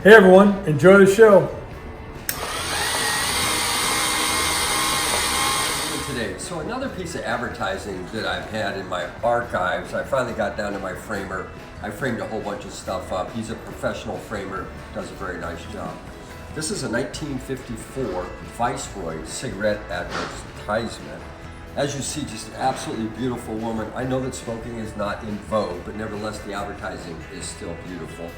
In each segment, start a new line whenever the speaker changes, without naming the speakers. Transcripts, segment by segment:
Hey everyone, enjoy the show.
Today, so another piece of advertising that I've had in my archives, I finally got down to my framer. I framed a whole bunch of stuff up. He's a professional framer, does a very nice job. This is a 1954 Viceroy cigarette advertisement. As you see, just an absolutely beautiful woman. I know that smoking is not in vogue, but nevertheless the advertising is still beautiful.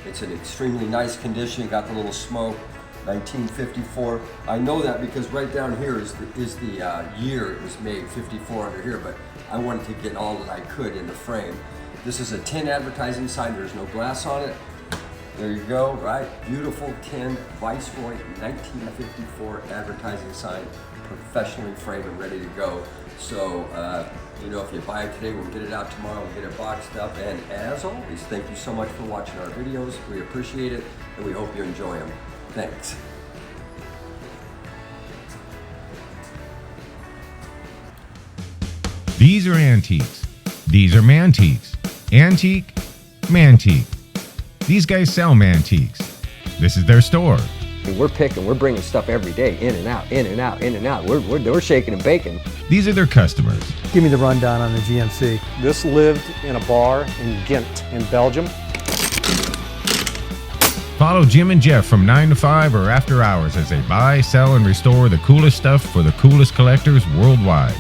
It's in extremely nice condition. Got the little smoke, 1954. I know that because right down here is the year it was made, 54 under here, but I wanted to get all that I could in the frame. This is a tin advertising sign. There's no glass on it. There you go, right? Beautiful tin Viceroy 1954 advertising sign, professionally framed and ready to go. So, if you buy it today, we'll get it out tomorrow, we'll get it boxed up. And as always, thank you so much for watching our videos. We appreciate it, and we hope you enjoy them. Thanks.
These are antiques. These are mantiques. Antique, mantique. These guys sell mantiques. This is their store.
We're bringing stuff every day, in and out, in and out, in and out. We're shaking and baking.
These are their customers.
Give me the rundown on the GMC.
This lived in a bar in Ghent in Belgium.
Follow Jim and Jeff from 9 to 5 or after hours as they buy, sell, and restore the coolest stuff for the coolest collectors worldwide.